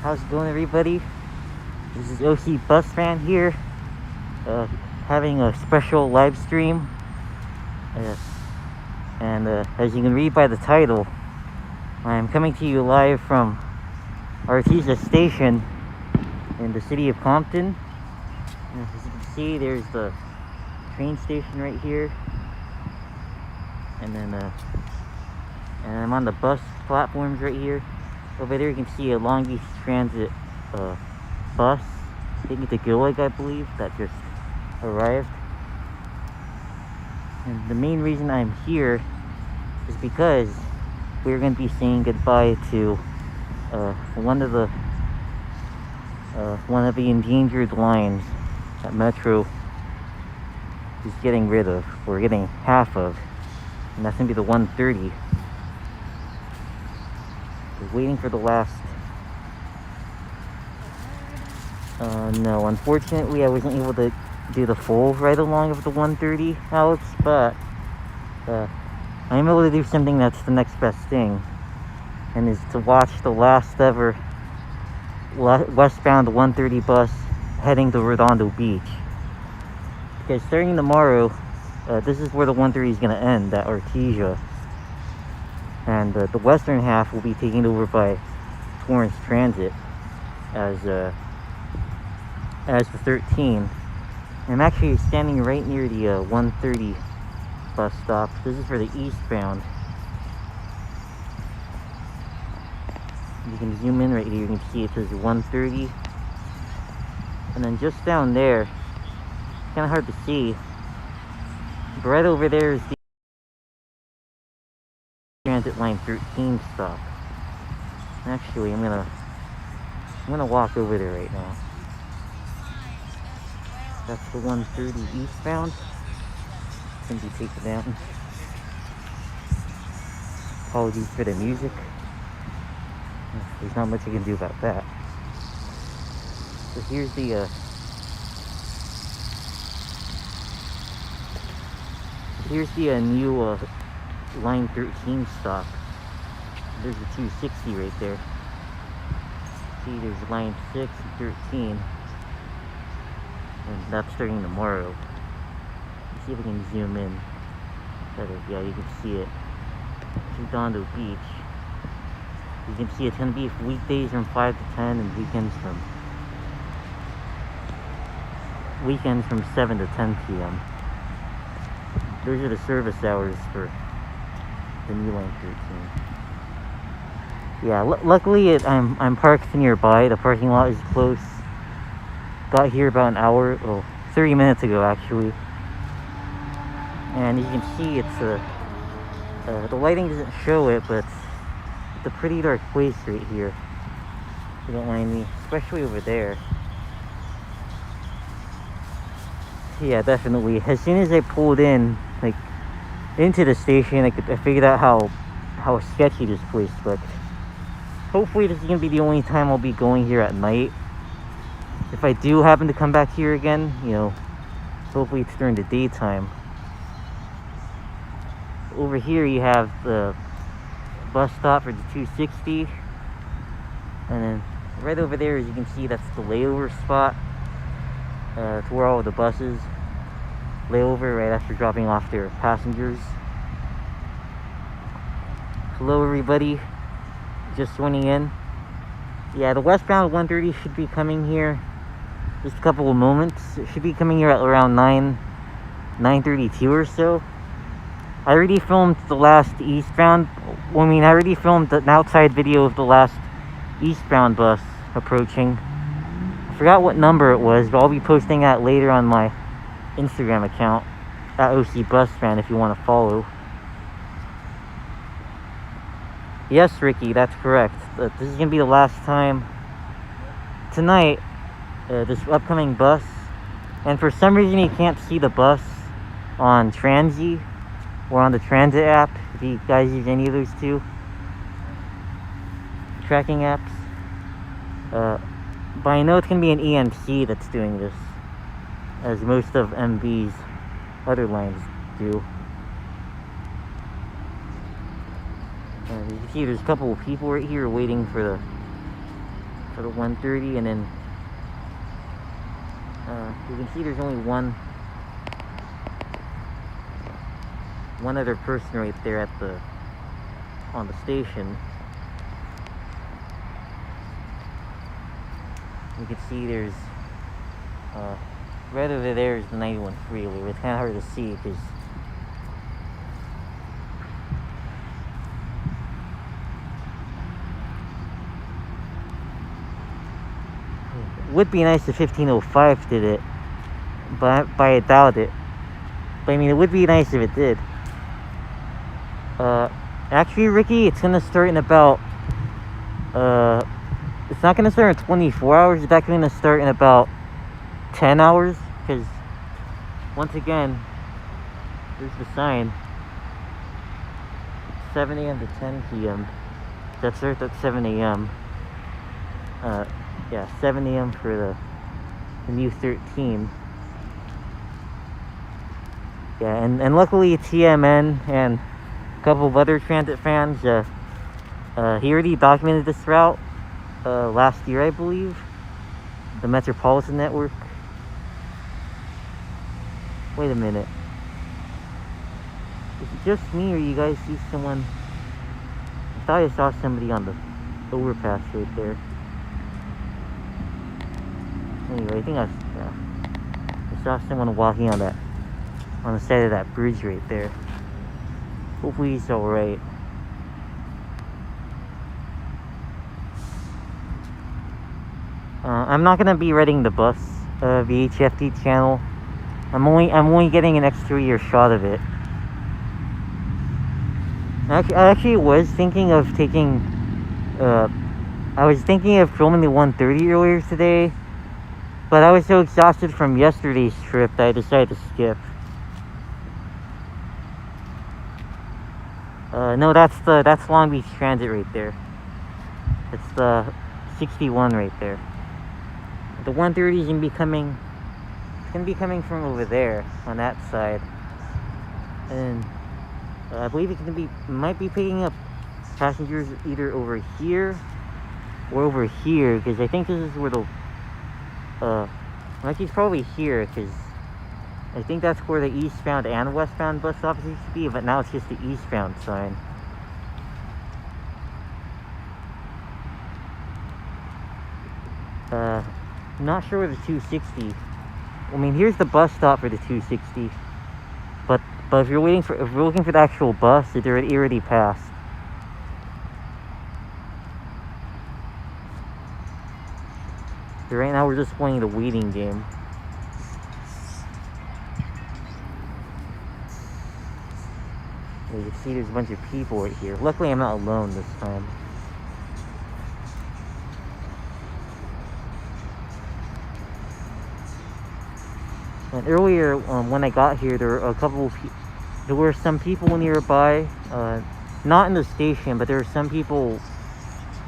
How's it going, everybody? This is OC Bus Fan here, having a special live stream. And as you can read by the title, I'm coming to you live from Artesia Station in the city of Compton. And as you can see, there's the train station right here. And then and I'm on the bus platforms right here. Over there you can see a Long Beach Transit bus taking to Gillig, I believe, that just arrived. And the main reason I'm here is because we're going to be saying goodbye to one of the endangered lines that Metro is getting rid of, or getting half of, and that's going to be the 130. We're waiting for the last. No, unfortunately I wasn't able to do the full ride along of the 130, Alex, but I'm able to do something that's the next best thing, and is to watch the last ever westbound 130 bus heading to Redondo Beach. Because starting tomorrow, this is where the 130 is going to end, at Artesia, and the western half will be taken over by Torrance Transit as the 13. I'm actually standing right near the 130 bus stop. This is for the eastbound. You can zoom in right here. You can see it says 130. And then just down there, kind of hard to see, but right over there is the Transit Line 13 stop. Actually, I'm gonna walk over there right now. That's the 130 eastbound. It's gonna be taken down. Apologies for the music. There's not much you can do about that. So here's the new Line 13 stop. There's the 260 right there. See, there's Line 6 and 13. And that's starting tomorrow. Let's see if we can zoom in better. Yeah, you can see it. Redondo Beach. You can see it's going to be weekdays from 5 to 10 and weekends from 7 to 10 p.m. Those are the service hours for the new Line 13. Yeah, luckily I'm parked nearby. The parking lot is close. Got here about 30 minutes ago actually. And you can see it's the lighting doesn't show it, but it's a pretty dark place right here, if you don't mind me, especially over there. Yeah, definitely. As soon as I pulled in, like, into the station, I figured out how sketchy this place looked. Hopefully this is gonna be the only time I'll be going here at night. If I do happen to come back here again, hopefully it's during the daytime. Over here you have the bus stop for the 260, and then right over there, as you can see, that's the layover spot, to where all of the buses lay over right after dropping off their passengers. Hello everybody, just joining in. Yeah, the westbound 130 should be coming here just a couple of moments. It should be coming here at around 9:32 or so. I already filmed the last eastbound. I already filmed an outside video of the last eastbound bus approaching. I forgot what number it was, but I'll be posting that later on my Instagram account at OC Bus Fan if you want to follow. Yes, Ricky, that's correct. This is gonna be the last time tonight. This upcoming bus, and for some reason you can't see the bus on Transy or on the Transit app, if you guys use any of those two tracking apps. But I know it's going to be an EMC that's doing this, as most of MB's other lines do. And you can see there's a couple of people right here waiting for for the 130, and then you can see there's only one other person right there on the station. You can see there's right over there is the 91 freeway. It's kind of hard to see because it would be nice if 1505 did it, but I doubt it. But I mean, it would be nice if it did. Actually, Ricky, it's gonna start in about it's not gonna start in 24 hours. It's actually gonna start in about 10 hours, because once again, there's the sign. 7 a.m. to 10 p.m. That starts at 7 a.m. Yeah, 7 a.m. for the new 13. Yeah, and luckily TMN and a couple of other transit fans, he already documented this route last year, I believe. The Metropolitan Network. Wait a minute. Is it just me, or you guys see someone? I thought I saw somebody on the overpass right there. Anyway, I think I saw someone walking on the side of that bridge right there. Hopefully he's alright. I'm not gonna be riding the bus, VHFT channel. I'm only getting an exterior shot of it. I actually was thinking of taking, I was thinking of filming the 130 earlier today, but I was so exhausted from yesterday's trip that I decided to skip. No, that's Long Beach Transit right there. It's the 61 right there. The 130 is gonna be coming from over there on that side, and I believe it might be picking up passengers either over here or over here, because I think this is where actually it's probably here, because I think that's where the eastbound and westbound bus stops used to be, but now it's just the eastbound sign. Not sure where the 260. I mean, here's the bus stop for the 260, but if you're looking for the actual bus, it already passed. So right now we're just playing the waiting game. You can see there's a bunch of people right here. Luckily, I'm not alone this time. And earlier, when I got here, there were some people nearby, not in the station, but there were some people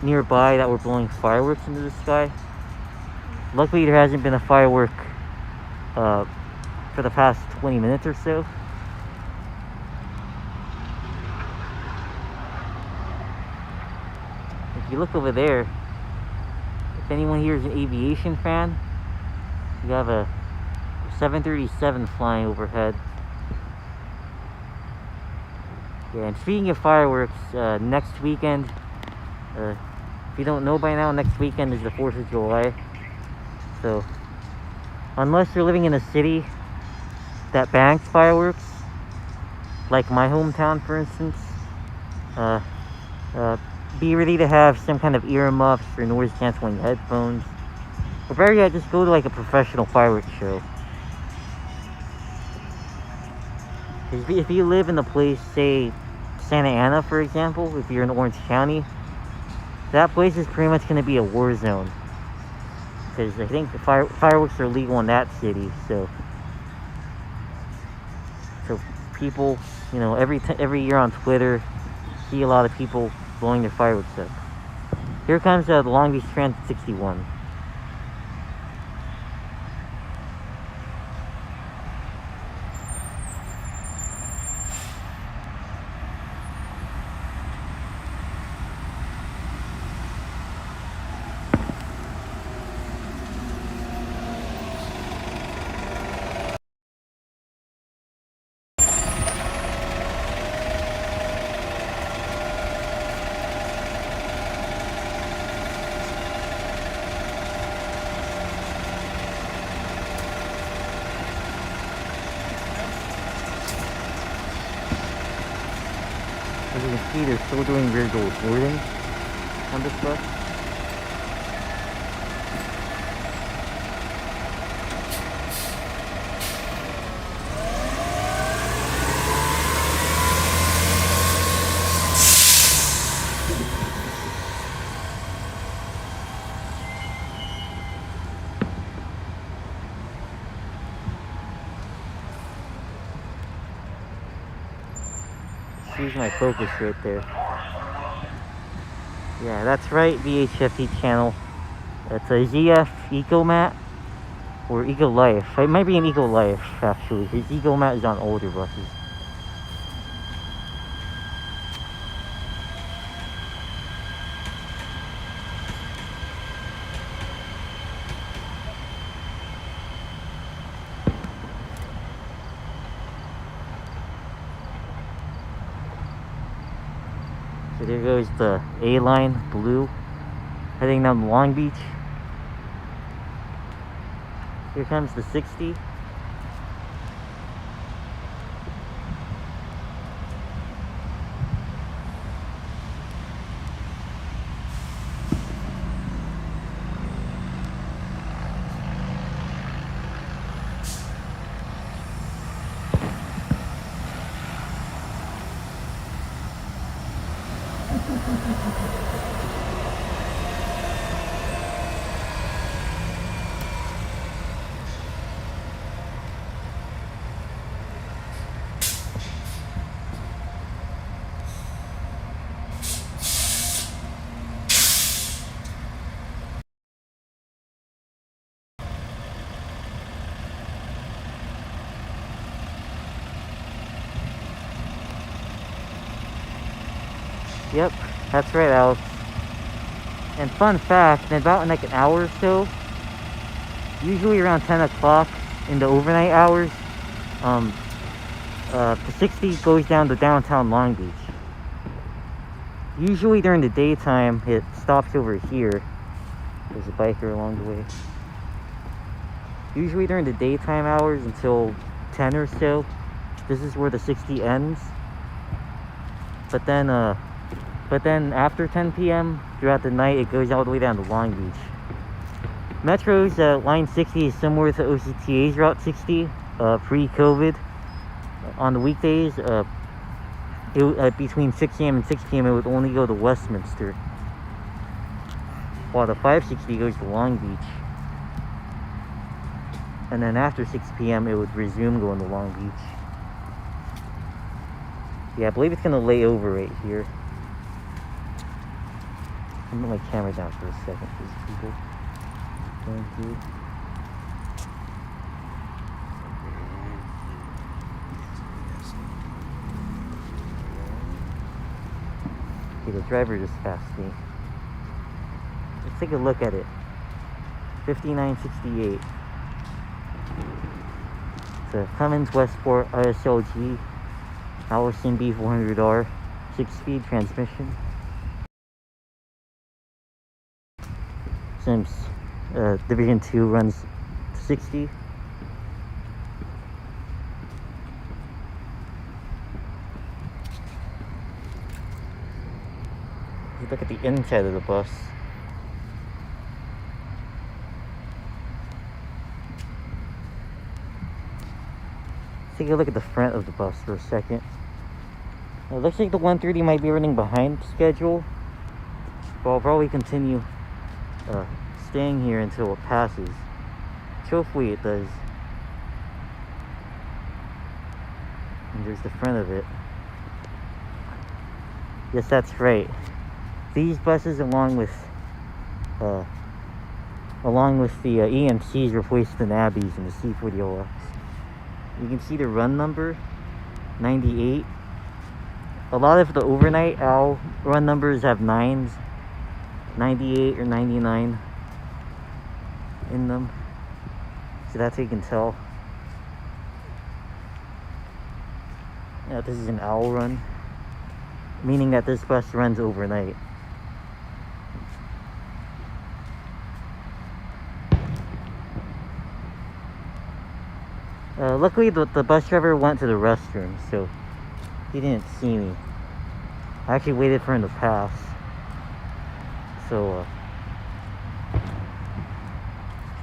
nearby that were blowing fireworks into the sky. Luckily, there hasn't been a firework for the past 20 minutes or so. If you look over there, if anyone here is an aviation fan, you have a 737 flying overhead. Yeah, and speaking of fireworks, next weekend, if you don't know by now, next weekend is the 4th of July. So, unless you're living in a city that banks fireworks, like my hometown for instance, be ready to have some kind of earmuffs or noise canceling headphones. Or better yet, just go to like a professional fireworks show. If you live in the place, say Santa Ana for example, if you're in Orange County, that place is pretty much going to be a war zone, because I think the fireworks are legal in that city. So people, you know, every year on Twitter, see a lot of people blowing their fireworks up. Here comes the Long Beach Transit 61. you can see, they're still doing visual boarding on this bus. Here's my focus right there. Yeah, that's right, VHFT channel. It's a ZF EcoMat or Eco Life. It might be an Eco Life actually. His EcoMat is on older buses. So there goes the A line, blue, heading down to Long Beach. Here comes the 60. Yep, that's right, Alex. And fun fact, in about like an hour or so, usually around 10 o'clock in the overnight hours, the 60 goes down to downtown Long Beach. Usually during the daytime, it stops over here. There's a biker along the way. Usually during the daytime hours until 10 or so, this is where the 60 ends. But then after 10 p.m. throughout the night, it goes all the way down to Long Beach. Metro's line 60 is similar to OCTA's Route 60 pre-COVID. On the weekdays, between 6 a.m. and 6 p.m. it would only go to Westminster, while the 560 goes to Long Beach. And then after 6 p.m. it would resume going to Long Beach. Yeah, I believe it's gonna lay over right here. I'm gonna put my camera down for a second. There's people going through. Okay, the driver just passed me. Let's take a look at it. 5968. It's a Cummins Westport ISLG Allison B400R 6-speed transmission. Since Division 2 runs 60. Look at the inside of the bus. Let's take a look at the front of the bus for a second. It looks like the 130 might be running behind schedule, but I'll probably continue staying here until it passes. Hopefully it does. And there's the front of it. Yes, that's right. These buses, along with the EMCs, replaced the Nabbies and the C40OX. You can see the run number, 98. A lot of the overnight OWL run numbers have 9s, 98 or 99 in them. So that's how you can tell. Yeah, this is an OWL run, meaning that this bus runs overnight. Luckily the bus driver went to the restroom, so he didn't see me. I actually waited for him to pass. So,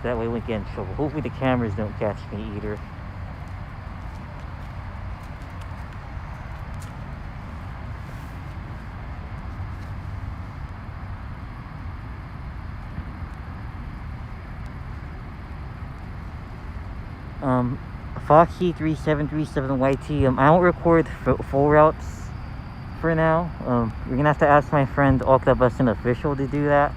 that way we won't get in trouble. Hopefully the cameras don't catch me either. Foxy 3737YT. I don't record full routes for now. We're gonna have to ask my friend Octopus an official to do that.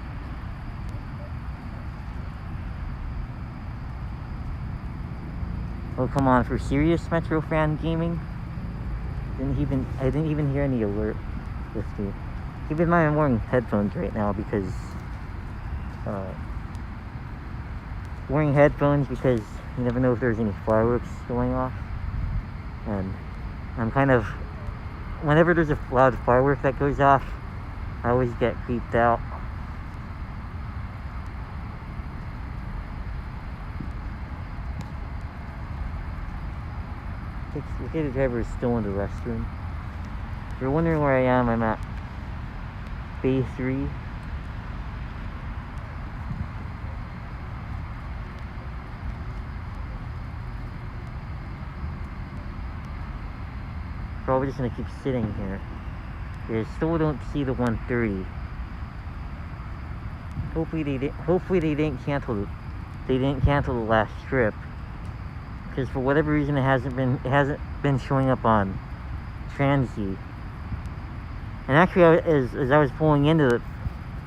Oh come on, for serious Metro fan gaming? I didn't even hear any alert with me. Keep in mind I'm wearing headphones right now because you never know if there's any fireworks going off. And I'm kind of, whenever there's a loud firework that goes off, I always get creeped out. Okay, the driver is still in the restroom. If you're wondering where I am, I'm at Bay 3. Probably just gonna keep sitting here. I still don't see the 130. Hopefully they didn't cancel the last trip. Because for whatever reason it hasn't been showing up on Transy. And actually, as I was pulling into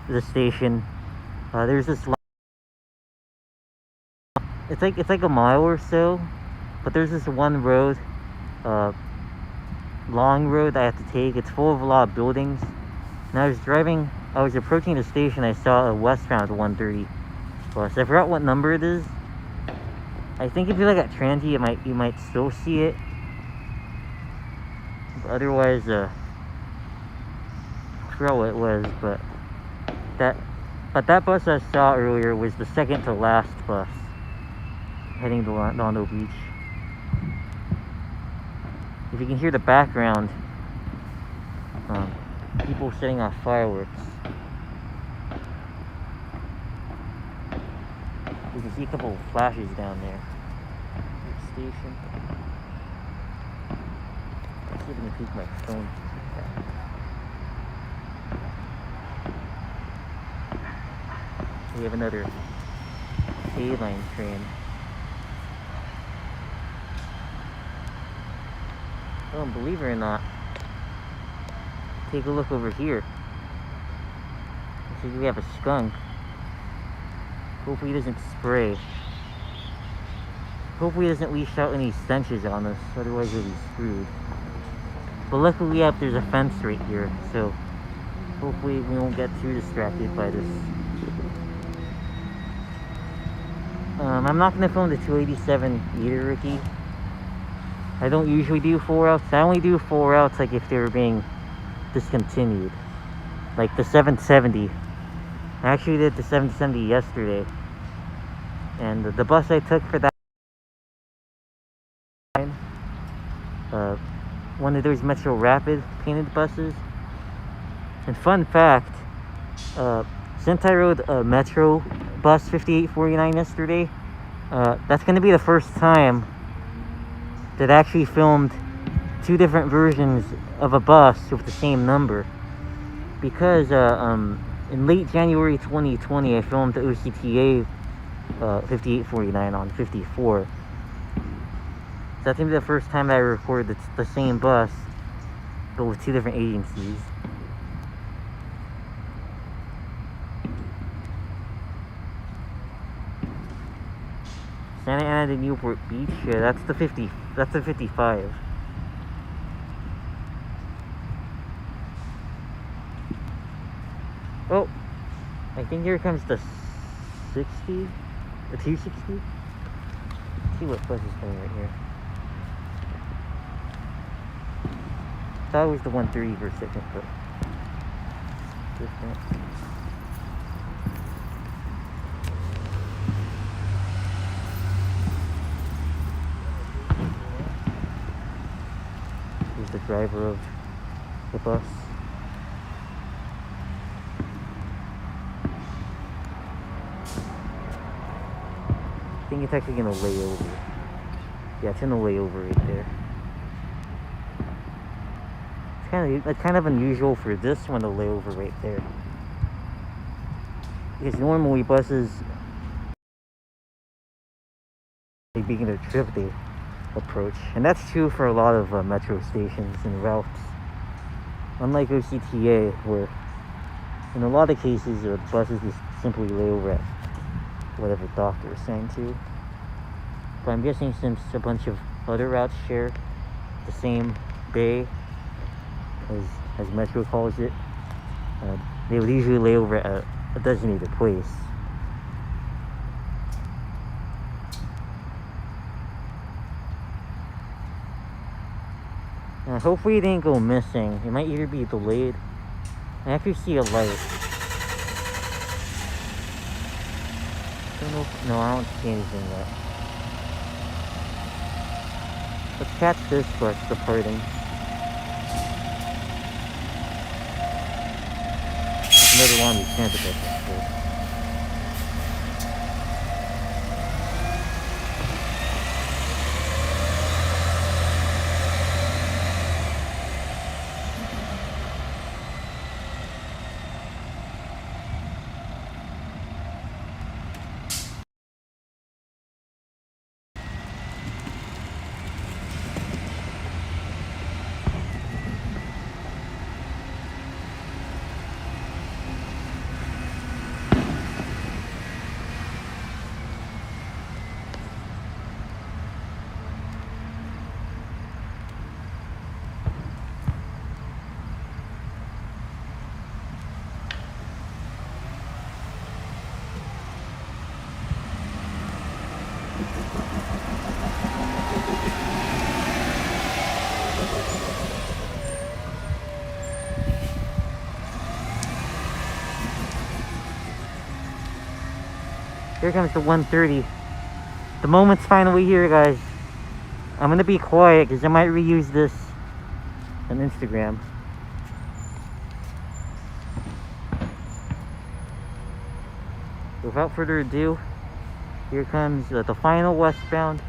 the station, there's this it's like a mile or so, but there's this one road, long road I have to take. It's full of a lot of buildings. And I was approaching the station. I saw a westbound 130 bus. I forgot what number it is. I think if you look at Transy, you might still see it. But otherwise, I forgot what it was. But that bus I saw earlier was the second to last bus heading to Londo Beach. If you can hear the background, people setting off fireworks. You can see a couple of flashes down there. Station. Let's see if I can peek my phone. We have another A-line train. Oh, and believe it or not, take a look over here. See, we have a skunk. Hopefully he doesn't spray. Hopefully he doesn't leash out any stenches on us, otherwise we'll be screwed. But luckily there's a fence right here, so hopefully we won't get too distracted by this. I'm not going to film the 287 either, Ricky. I don't usually do full routes. I only do full routes like if they were being discontinued. Like the 770. I actually did the 770 yesterday. And the bus I took for that, one of those Metro Rapid painted buses. And fun fact, since I rode a Metro bus 5849 yesterday, that's going to be the first time that I actually filmed two different versions of a bus with the same number. Because in late January 2020, I filmed the OCTA 5849 on 54. So that's going to be the first time that I recorded the same bus, but with two different agencies. Santa Ana to Newport Beach, yeah, that's the 55. Oh, I think here comes the 60, the 260. Let's see what bus is coming right here. I thought it was the 130 for a second, but different. Here's the driver of the bus. I think it's actually gonna lay over. Yeah, it's gonna lay over right there. It's kind of unusual for this one to lay over right there. Because normally buses, they begin their trip, they approach. And that's true for a lot of metro stations and routes. Unlike OCTA, where in a lot of cases the buses just simply lay over at whatever dock they're assigned to. But I'm guessing since a bunch of other routes share the same bay, as Metro calls it, they would usually lay over at a designated place. Hopefully it didn't go missing. It might either be delayed. I actually see a light. Don't know if, no, I don't see anything yet. Let's catch this bus departing. There's another one we can't get this. Here comes the 130. The moment's finally here, guys. I'm gonna be quiet because I might reuse this on Instagram. Without further ado, here comes the final westbound.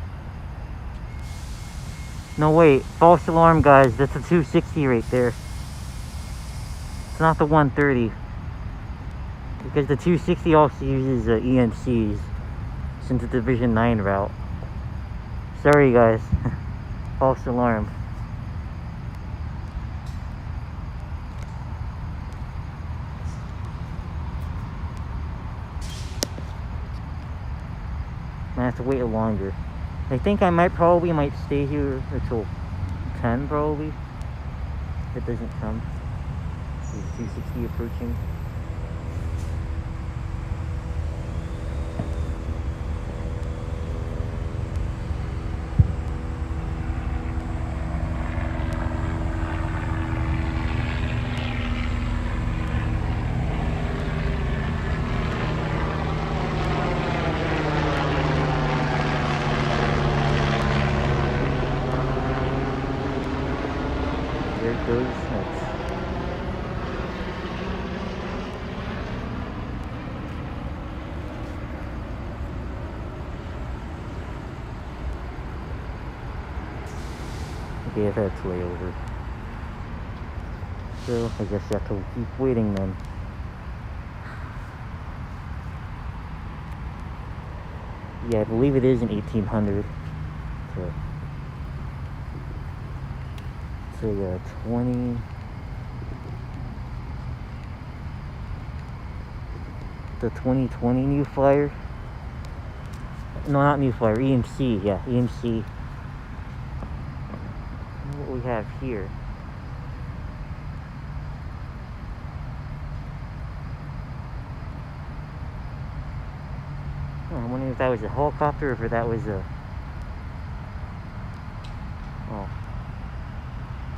No, wait, false alarm, guys. That's a 260 right there. It's not the 130. Because the 260 also uses ENCs since it's a Division 9 route. Sorry, guys. False alarm. I have to wait longer. I think I might stay here until 10 probably. If it doesn't come. There's 260 approaching. There it goes. Okay, I've had to lay over. So I guess I have to keep waiting then. Yeah, I believe it is an 1800. So yeah, 20. The 2020 New Flyer. No, not New Flyer. EMC. Yeah, EMC. What we have here. Oh, I'm wondering if that was a helicopter or if that was a. Oh.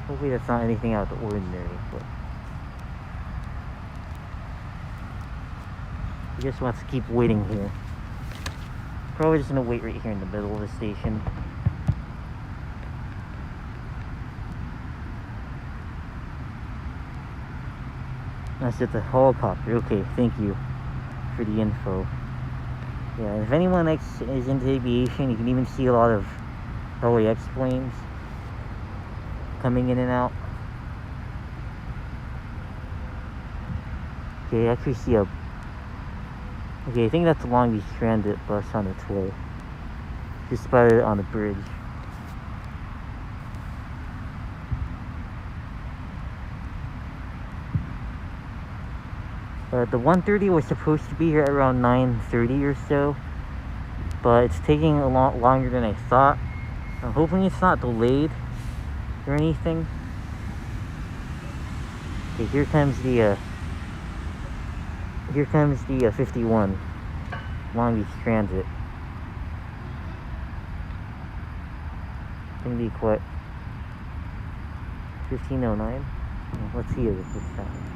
Hopefully that's not anything out of the ordinary, but he just wants to keep waiting here. Probably just gonna wait right here in the middle of the station. That's just a helicopter. Okay, thank you for the info. Yeah, if anyone is into aviation, you can even see a lot of LAX planes coming in and out. Okay, I actually see a... Okay, I think that's the Long Beach Transit bus on its way. Just spotted it on the bridge. The 130 was supposed to be here at around 9:30 or so, but it's taking a lot longer than I thought. I'm hoping it's not delayed or anything. Okay, here comes the 51 Long Beach Transit. It's gonna be what? 1509. Let's see it this time.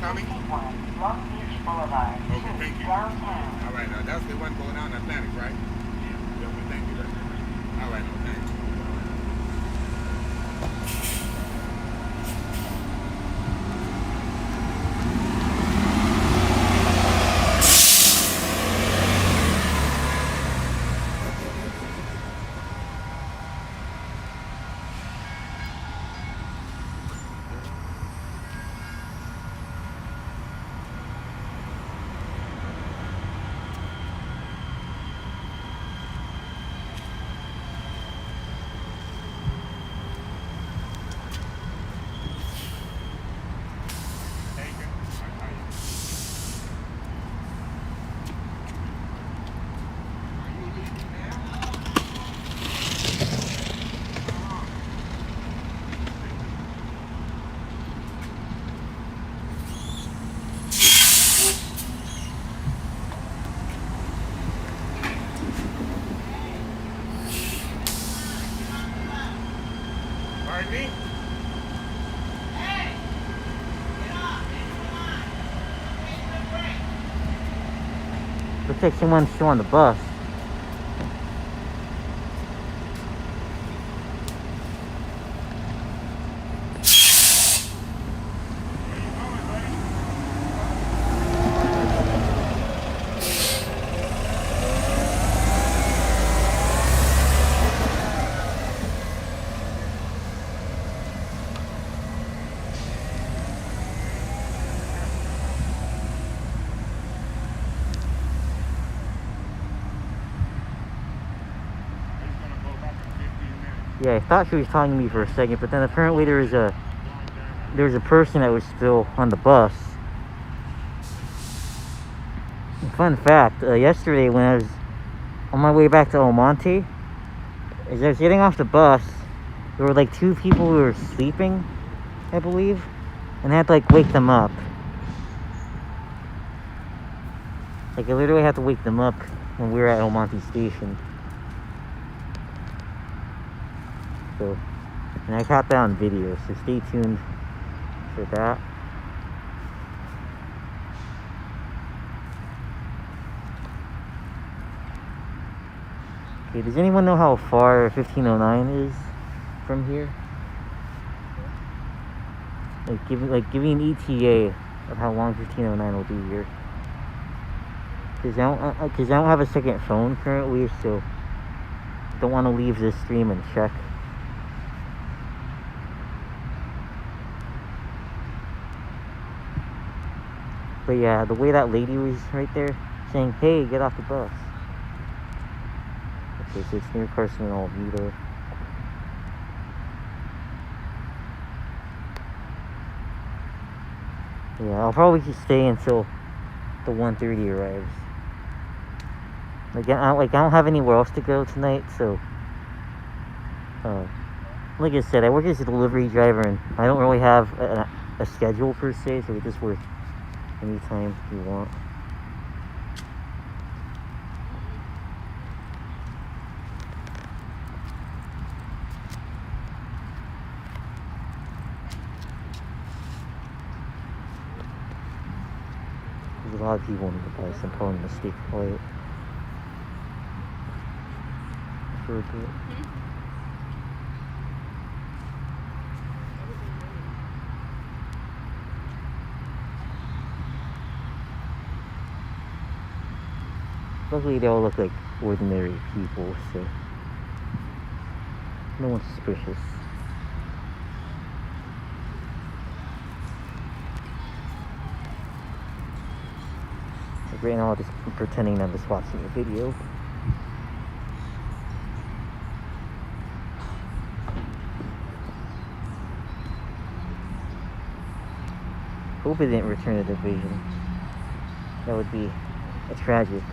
Coming? Long Beach Boulevard. Okay, thank you. Downtown. All right, now that's the one going down Atlantic, right? Yeah. Okay, thank you. All right, now, thank you. Pardon me? Hey! Get off! Looks like someone's still on the bus. Yeah, I thought she was talking to me for a second, but then apparently there was a person that was still on the bus. Fun fact, yesterday when I was on my way back to El Monte, as I was getting off the bus, there were like two people who were sleeping, I believe, and I had to like wake them up. Like I literally had to wake them up when we were at El Monte Station. So, and I caught that on video, so stay tuned for that. Okay, does anyone know how far 1509 is from here? Give me an ETA of how long 1509 will be here. Cause I don't have a second phone currently, so don't want to leave this stream and check. But yeah, the way that lady was right there saying, "Hey, get off the bus." Okay, so it's near Carson and Alameda. Yeah, I'll probably just stay until the 1:30 arrives. Like I don't have anywhere else to go tonight, so like I said, I work as a delivery driver, and I don't really have a schedule per se, so we just work anytime you want. lot of people need to buy some probably to stay quiet for a bit. Luckily they all look like ordinary people, so no one's suspicious. Like right now I'm just pretending I'm just watching a video. Hope it didn't return to the division. That would be a tragic.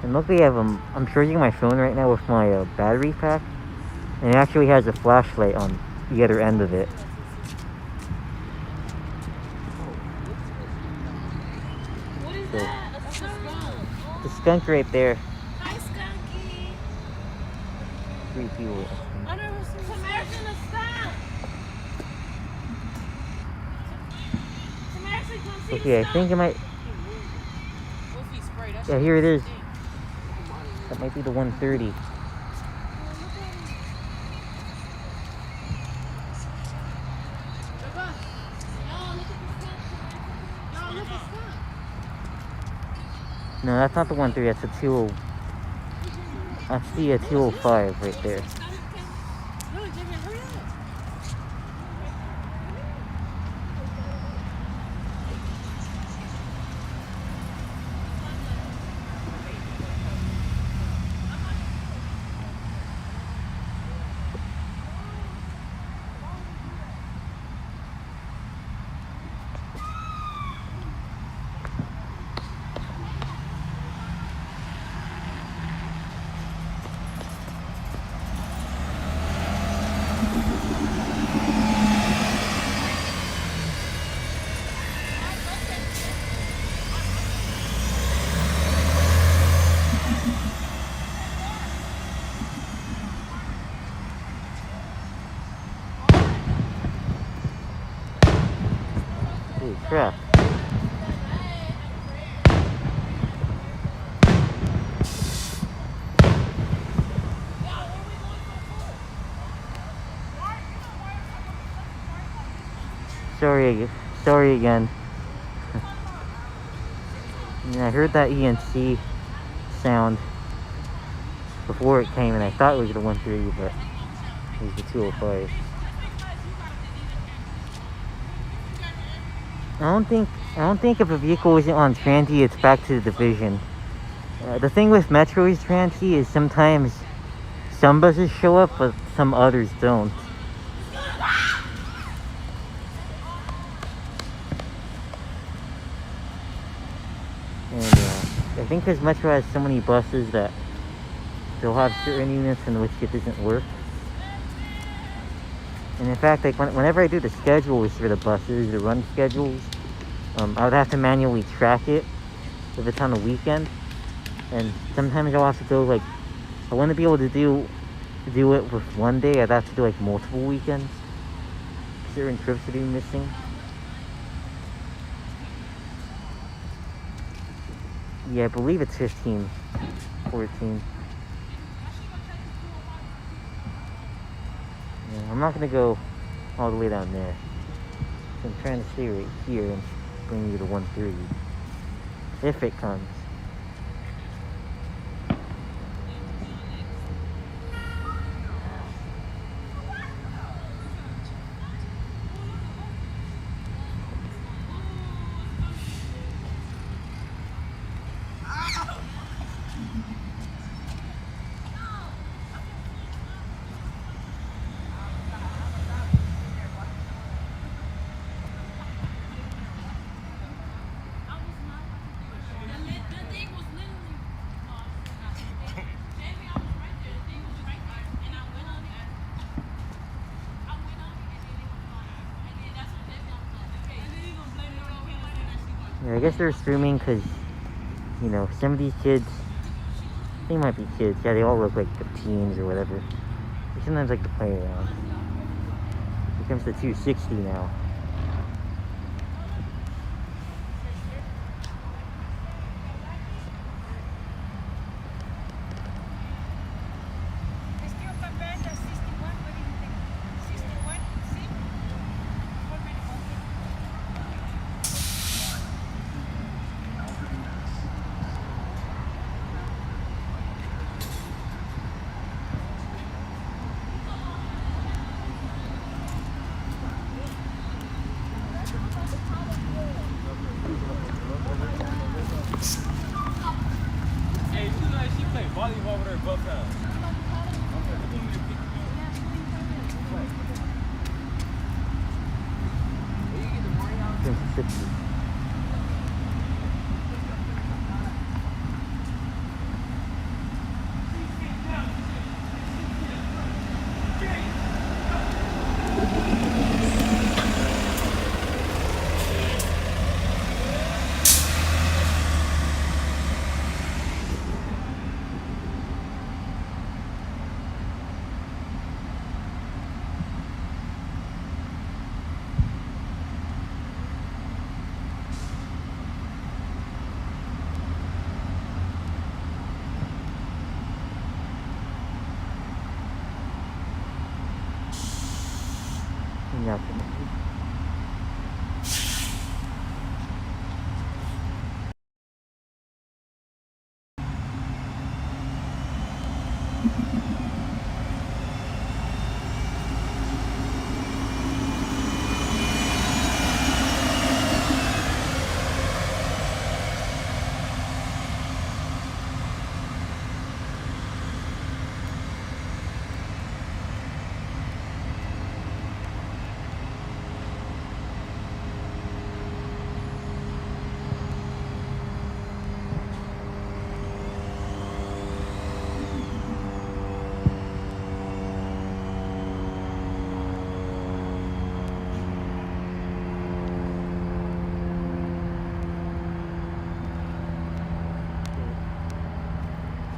And luckily I'm charging my phone right now with my battery pack. And it actually has a flashlight on the other end of it. What is So, that? A skunk. the skunk right there. Hi, Skunky. 3 people. I never seen Samaritan a skunk. Samaritan, come see Okay, I think it might. Yeah, here it is. That might be the 130. No, that's not the 130. That's the 20. That's the 205 right there. Holy crap. Sorry again. I heard that ENC sound before it came and I thought it was the 130, but it was the 205. I don't think if a vehicle isn't on Transit, it's back to the division. The thing with Metro's Transit is sometimes some buses show up, but some others don't. And I think because Metro has so many buses that they'll have certain units in which it doesn't work. And in fact, like whenever I do the schedules for the buses, the run schedules, I would have to manually track it if it's on the weekend. And sometimes I'll have to go like, I want to be able to do it with one day. I'd have to do like multiple weekends. Certain trips to be missing. Yeah, I believe it's 15, 14. Yeah, I'm not gonna go all the way down there. I'm trying to stay right here and bring you to 130. If it comes. Yeah, I guess they're streaming because, you know, some of these kids, they might be kids. Yeah, they all look like teens or whatever. They sometimes like to play around. Here comes the 260 now. Hey, you know she play volleyball over there, buff house. Here's the 60. Nothing.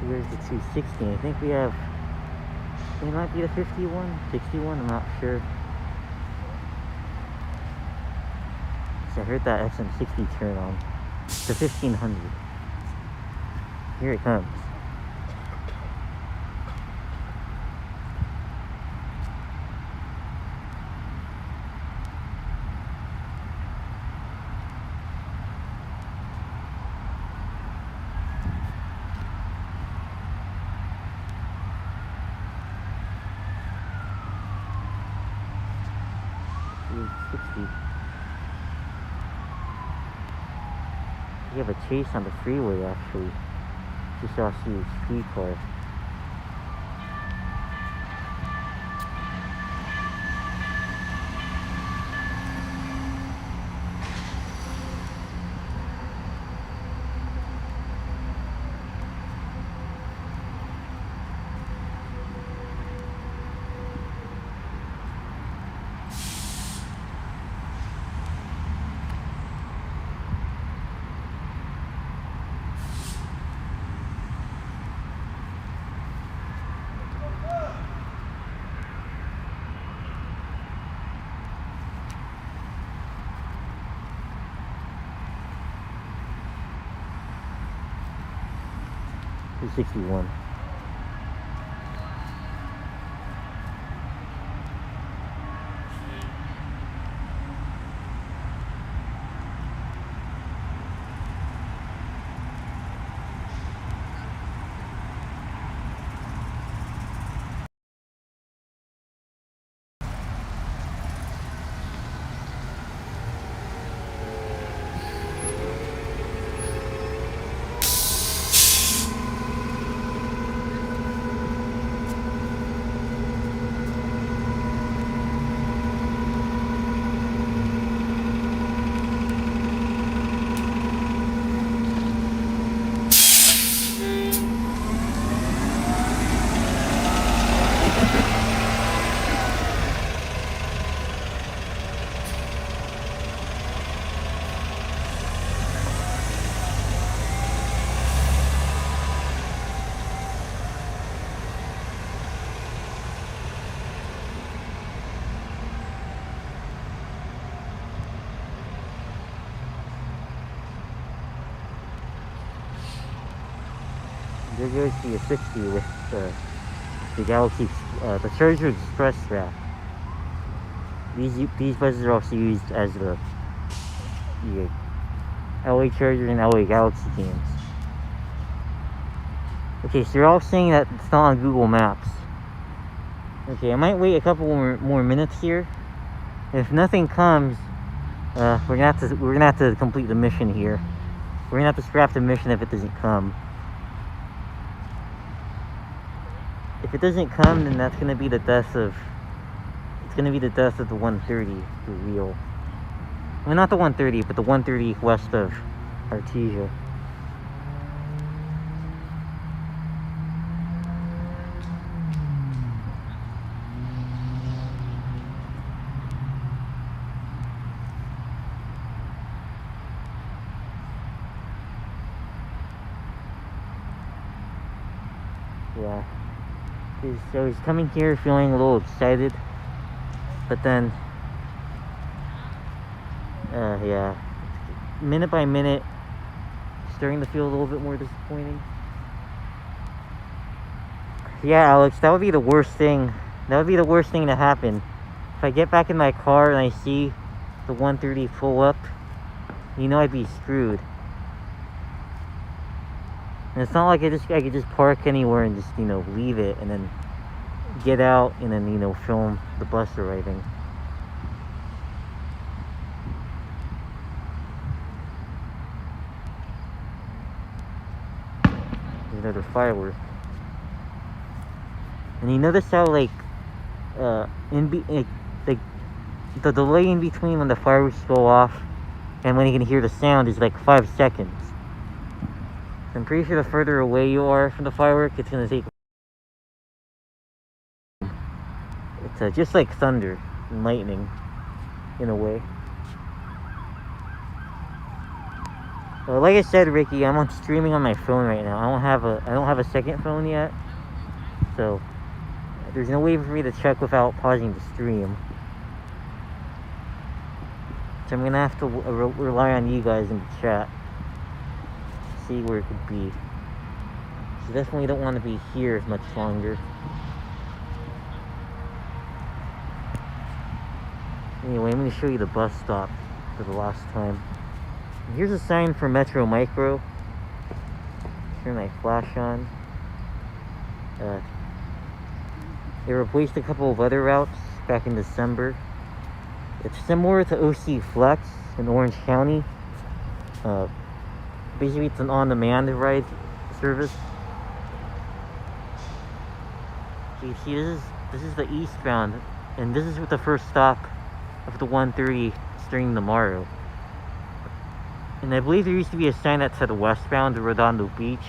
Here's the 260. I think we have, it might be the 51, 61, I'm not sure. So I heard that SM60 turn on. The 1500. Here it comes. We have a chase on the freeway actually. Just saw a CHP car. Two 61. There goes the 60 with the Galaxy, the Charger Express strap. These buses are also used as the LA Charger and LA Galaxy games. Okay, so you're all saying that it's not on Google Maps. Okay, I might wait a couple more minutes here. If nothing comes, we're gonna have to complete the mission here. We're gonna have to scrap the mission if it doesn't come. If it doesn't come, then that's gonna be the death of. It's gonna be the death of the 130 for real. Well, not the 130, but the 130 west of Artesia. Yeah. So he's coming here feeling a little excited, but then, yeah, minute by minute, starting to feel a little bit more disappointing. Yeah, Alex, that would be the worst thing. That would be the worst thing to happen. If I get back in my car and I see the 130 pull up, you know I'd be screwed. And it's not like I could just park anywhere and just, leave it and then get out and then, film the bus arriving. There's another firework. And you notice how, like, the delay in between when the fireworks go off and when you can hear the sound is like 5 seconds. I'm pretty sure the further away you are from the firework, it's gonna take. It's just like thunder and lightning, in a way. Well, like I said, Ricky, I'm on streaming on my phone right now. I don't have a second phone yet, so there's no way for me to check without pausing the stream. So I'm gonna have to rely on you guys in the chat. See where it could be. So definitely don't want to be here much longer. Anyway, I'm going to show you the bus stop for the last time. And here's a sign for Metro Micro. Turn my flash on. They replaced a couple of other routes back in December. It's similar to OC Flex in Orange County. Basically, it's an on-demand ride service. So you see, this is the eastbound, and this is the first stop of the 130 starting tomorrow. And I believe there used to be a sign that said westbound to Redondo Beach,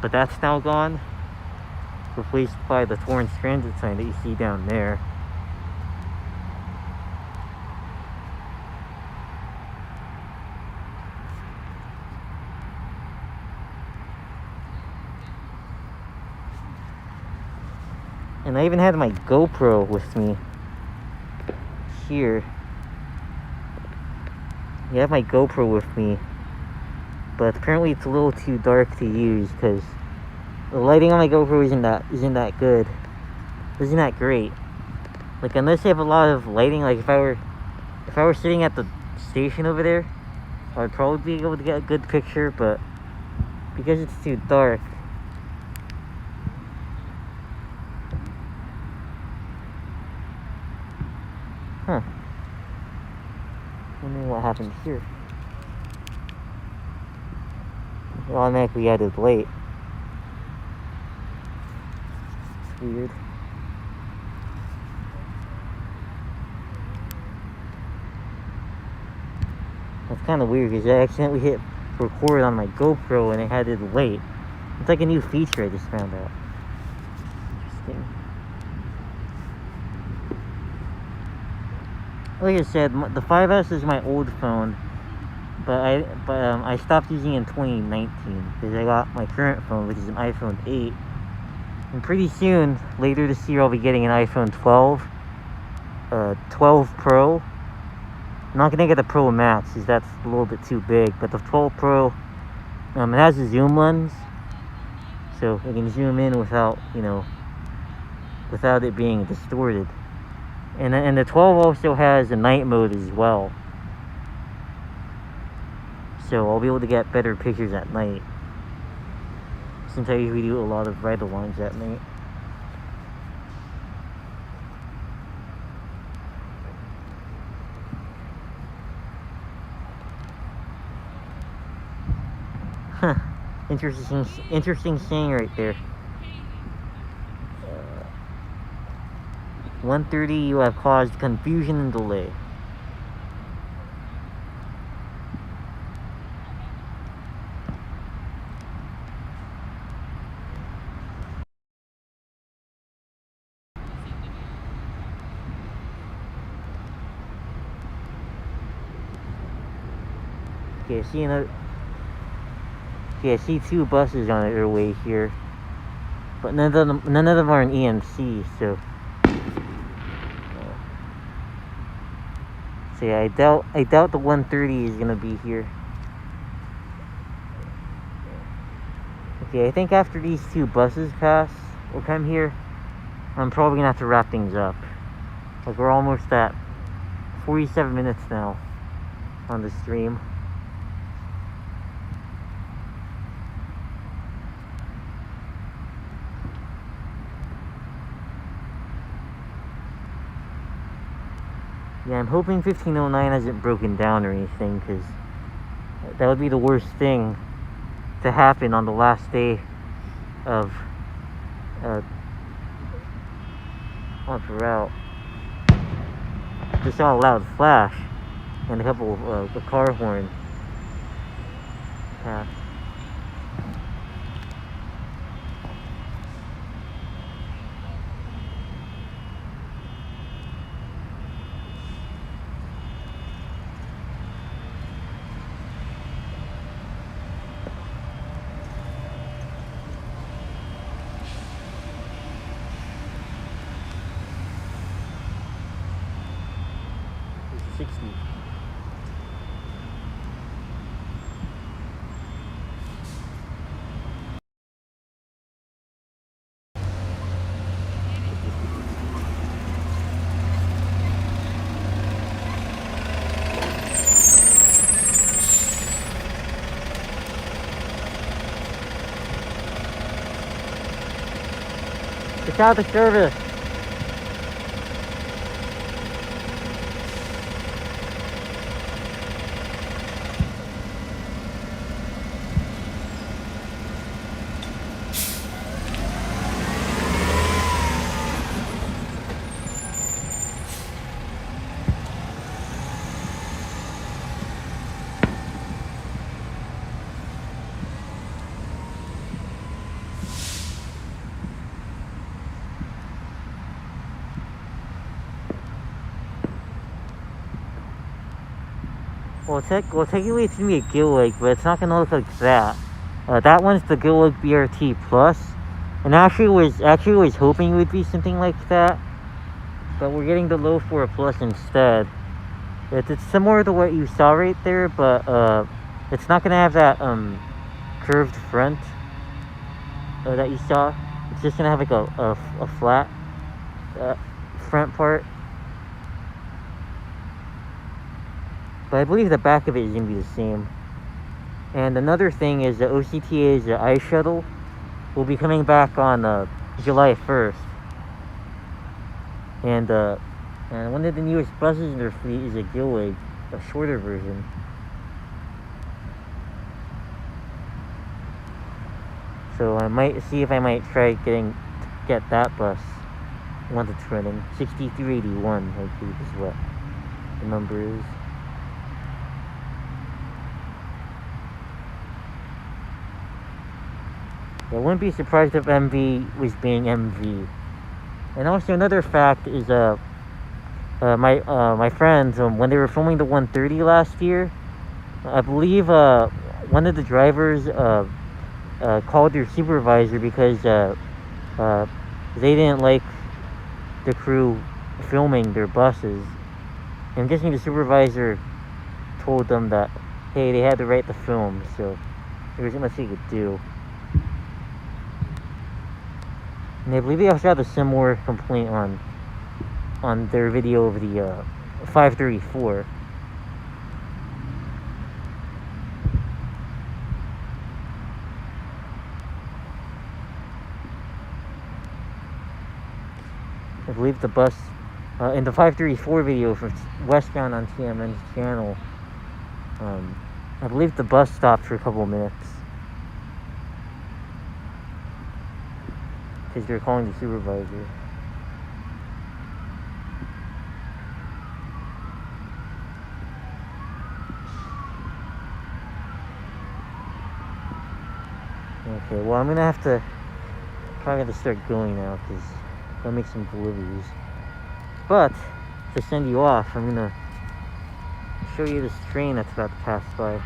but that's now gone, replaced by the Torrance Transit sign that you see down there. And I even had my GoPro with me here. I have my GoPro with me, but apparently it's a little too dark to use because the lighting on my GoPro isn't that good. Isn't that great? Like, unless I have a lot of lighting, like if I were sitting at the station over there, I'd probably be able to get a good picture, but because it's too dark. Huh. Wondering what happened here. It automatically added late. It's weird. That's kind of weird because I accidentally hit record on my GoPro and it had it late. It's like a new feature I just found out. Interesting. Like I said, the 5S is my old phone, but I stopped using it in 2019 because I got my current phone, which is an iPhone 8. And pretty soon, later this year, I'll be getting an iPhone 12, 12 Pro. I'm not gonna get the Pro Max because that's a little bit too big, but the 12 Pro, it has a zoom lens, so I can zoom in without, without it being distorted. And the 12 also has a night mode as well, so I'll be able to get better pictures at night, since I usually do a lot of ride-alongs at night. Huh. Interesting saying right there. 1:30, you have caused confusion and delay. Okay, I see two buses on their way here, but none of them are an EMC, so yeah, I doubt the 1:30 is gonna be here. Okay, I think after these two buses pass or come here, I'm probably gonna have to wrap things up. Like, we're almost at 47 minutes now on the stream. Yeah, I'm hoping 1509 hasn't broken down or anything, because that would be the worst thing to happen on the last day of on the route. Just saw a loud flash and a couple of the car horn pass. It's out of service. Well, technically it's gonna be a Gillig, but it's not gonna look like that. That one's the Gillig BRT Plus, and actually was hoping it would be something like that, but we're getting the Low 4 Plus instead. It's similar to what you saw right there, but it's not gonna have that curved front that you saw. It's just gonna have like a flat front part. But I believe the back of it is going to be the same. And another thing is the OCTA's ice shuttle will be coming back on July 1st. And one of the newest buses in their fleet is a Gillig, a shorter version. So I might see if I might try get that bus once it's running. 6381, I believe is what the number is. I wouldn't be surprised if MV was being MV. And also another fact is my friends, when they were filming the 130 last year, I believe one of the drivers called their supervisor because they didn't like the crew filming their buses. I'm guessing the supervisor told them that, hey, they had the right to film, so there wasn't much they could do. And I believe they also had a similar complaint on their video of the 534. I believe the bus in the 534 video for westbound on TMN's channel, I believe the bus stopped for a couple of minutes because they're calling the supervisor. Okay, well, I'm gonna have to probably have to start going now because I'll make some deliveries. But to send you off, I'm gonna show you this train that's about to pass by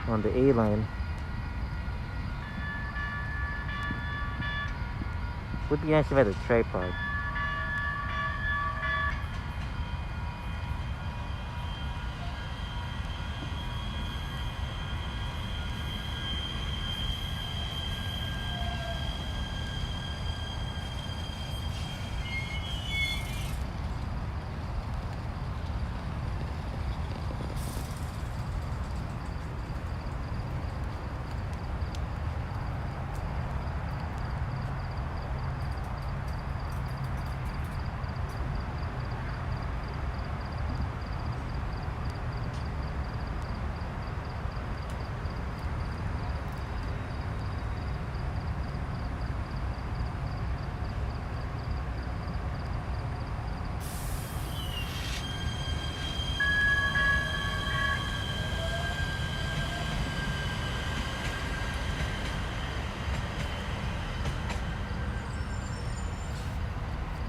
on the A line. Would be nice if I had a tripod.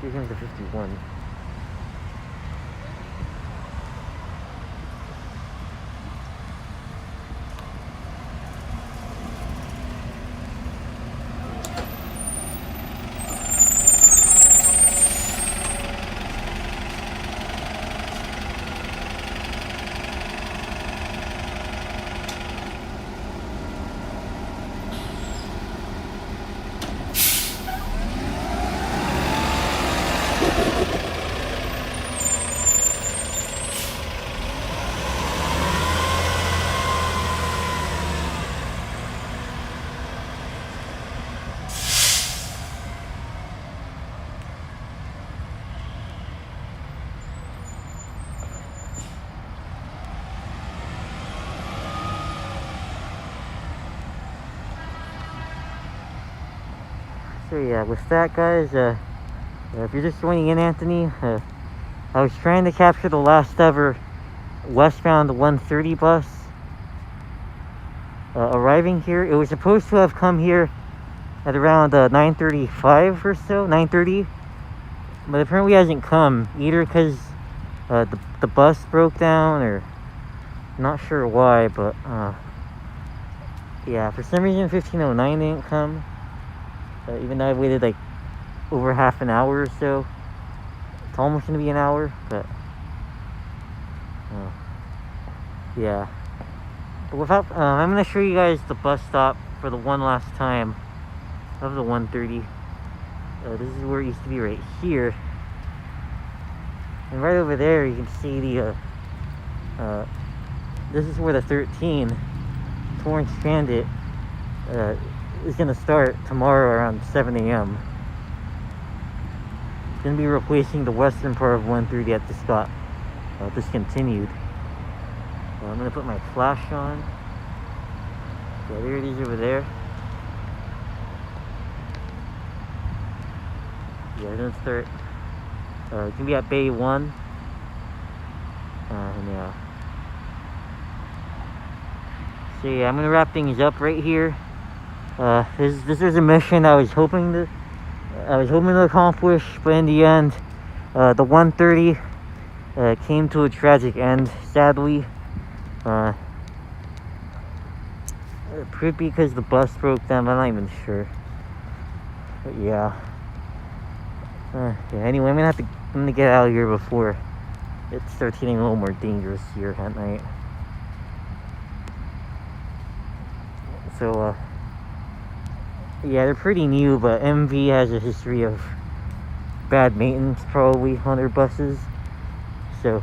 Here comes the 51. So yeah, with that, guys, if you're just joining in, Anthony, I was trying to capture the last ever westbound 130 bus arriving here. It was supposed to have come here at around 9:35 or so, 9:30, but apparently hasn't come, either because the bus broke down or not sure why, but yeah, for some reason 1509 didn't come. Even though I waited like over half an hour or so. It's almost gonna be an hour, but yeah. But without, I'm gonna show you guys the bus stop for the one last time of the 130. This is where it used to be, right here, and right over there you can see the this is where the 13 Torrance Transit is going to start tomorrow around 7 a.m. It's going to be replacing the western part of 130 that just got discontinued. I'm going to put my flash on. Yeah, there it is over there. Yeah, it's going to start. It's going to be at Bay 1. Yeah. So yeah, I'm going to wrap things up right here. This is a mission I was hoping to accomplish, but in the end, the 130 came to a tragic end, sadly. Could be because the bus broke down, I'm not even sure. But yeah. Anyway, I'm gonna get out of here before it starts getting a little more dangerous here at night. So Yeah, they're pretty new, but MV has a history of bad maintenance probably on their buses. So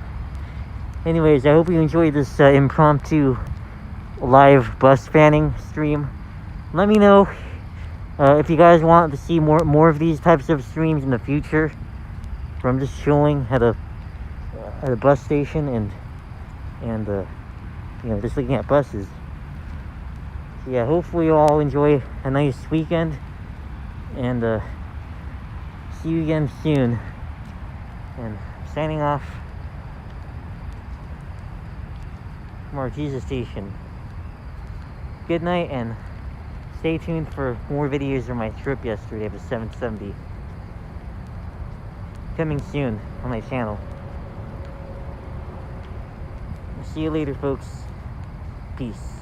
anyways, I hope you enjoyed this impromptu live bus fanning stream. Let me know if you guys want to see more of these types of streams in the future, where I'm just showing at a bus station and you know, just looking at buses. So yeah, hopefully you all enjoy a nice weekend, and see you again soon. And signing off from Artesia Station. Good night, and stay tuned for more videos of my trip yesterday of the 770. Coming soon on my channel. See you later, folks. Peace.